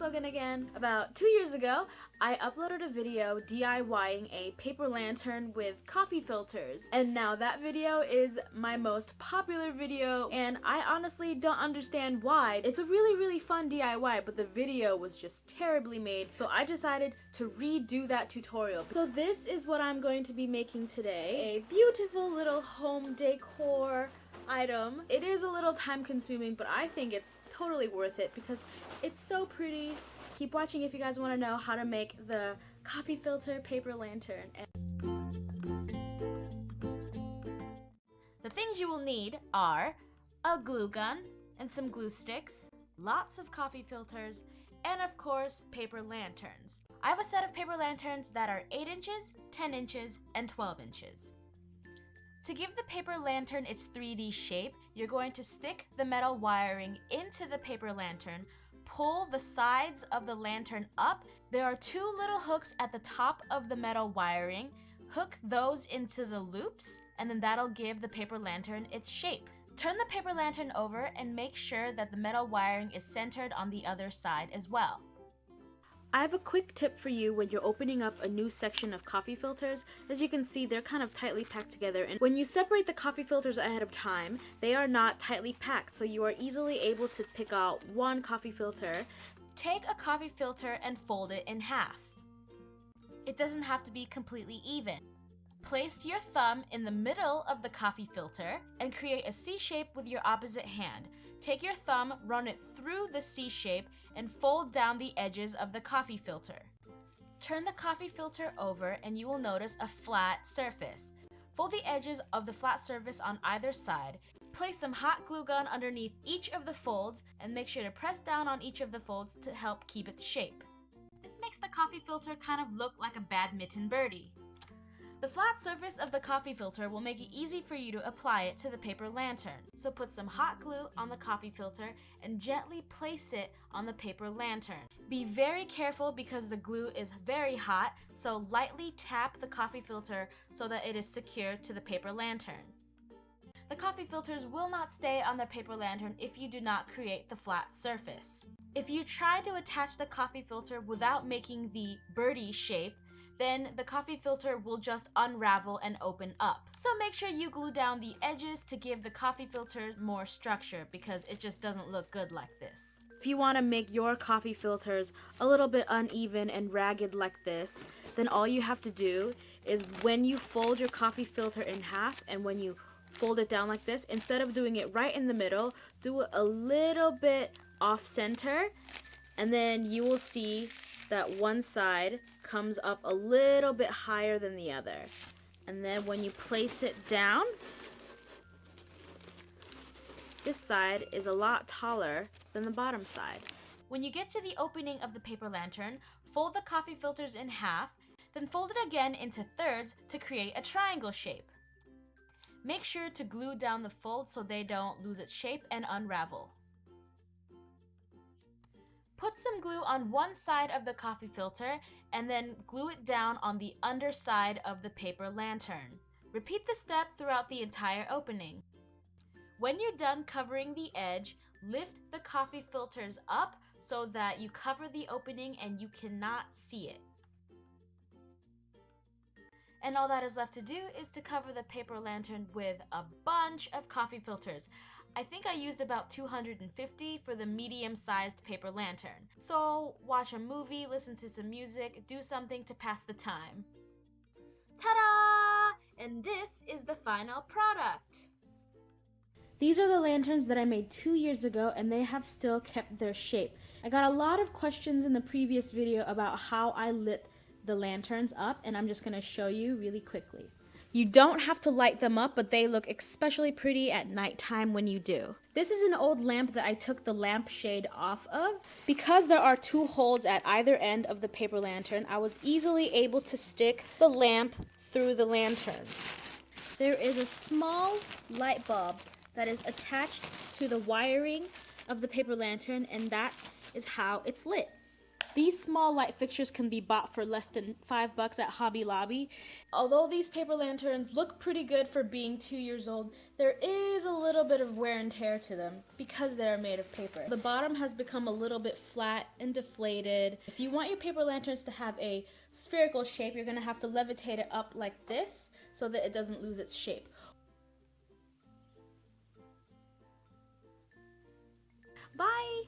Logan again. About 2 years ago, I uploaded a video DIYing a paper lantern with coffee filters. And now that video is my most popular video, and I honestly don't understand why. It's a really fun DIY, but the video was just terribly made, so I decided to redo that tutorial. So this is what I'm going to be making today. A beautiful little home decor item. It is a little time consuming, but I think it's totally worth it because it's so pretty. Keep watching if you guys want to know how to make the coffee filter paper lantern. The things you will need are a glue gun and some glue sticks, lots of coffee filters, and of course paper lanterns. I have a set of paper lanterns that are 8 inches, 10 inches, and 12 inches. To give the paper lantern its 3D shape, you're going to stick the metal wiring into the paper lantern, pull the sides of the lantern up. There are 2 little hooks at the top of the metal wiring. Hook those into the loops, and then that'll give the paper lantern its shape. Turn the paper lantern over and make sure that the metal wiring is centered on the other side as well. I have a quick tip for you when you're opening up a new section of coffee filters. As you can see, they're kind of tightly packed together, and when you separate the coffee filters ahead of time, they are not tightly packed, so you are easily able to pick out one coffee filter. Take a coffee filter and fold it in half. It doesn't have to be completely even. Place your thumb in the middle of the coffee filter and create a C shape with your opposite hand. Take your thumb, run it through the C shape, and fold down the edges of the coffee filter. Turn the coffee filter over and you will notice a flat surface. Fold the edges of the flat surface on either side. Place some hot glue gun underneath each of the folds and make sure to press down on each of the folds to help keep its shape. This makes the coffee filter kind of look like a badminton birdie. The flat surface of the coffee filter will make it easy for you to apply it to the paper lantern. So put some hot glue on the coffee filter and gently place it on the paper lantern. Be very careful because the glue is very hot, so lightly tap the coffee filter so that it is secured to the paper lantern. The coffee filters will not stay on the paper lantern if you do not create the flat surface. If you try to attach the coffee filter without making the birdie shape, then the coffee filter will just unravel and open up. So make sure you glue down the edges to give the coffee filter more structure because it just doesn't look good like this. If you want to make your coffee filters a little bit uneven and ragged like this, then all you have to do is when you fold your coffee filter in half and when you fold it down like this, instead of doing it right in the middle, do it a little bit off center, and then you will see that one side comes up a little bit higher than the other. And then when you place it down, this side is a lot taller than the bottom side. When you get to the opening of the paper lantern, fold the coffee filters in half, then fold it again into thirds to create a triangle shape. Make sure to glue down the fold so they don't lose its shape and unravel. Put some glue on one side of the coffee filter and then glue it down on the underside of the paper lantern. Repeat the step throughout the entire opening. When you're done covering the edge, lift the coffee filters up so that you cover the opening and you cannot see it. And all that is left to do is to cover the paper lantern with a bunch of coffee filters. I think I used about 250 for the medium-sized paper lantern. So watch a movie, listen to some music, do something to pass the time. Ta-da! And this is the final product. These are the lanterns that I made 2 years ago, and they have still kept their shape. I got a lot of questions in the previous video about how I lit the lanterns up, and I'm just going to show you really quickly. You don't have to light them up, but they look especially pretty at nighttime when you do. This is an old lamp that I took the lampshade off of. Because there are 2 holes at either end of the paper lantern, I was easily able to stick the lamp through the lantern. There is a small light bulb that is attached to the wiring of the paper lantern, and that is how it's lit. These small light fixtures can be bought for less than $5 at Hobby Lobby. Although these paper lanterns look pretty good for being 2 years old, there is a little bit of wear and tear to them because they're made of paper. The bottom has become a little bit flat and deflated. If you want your paper lanterns to have a spherical shape, you're gonna have to levitate it up like this so that it doesn't lose its shape. Bye!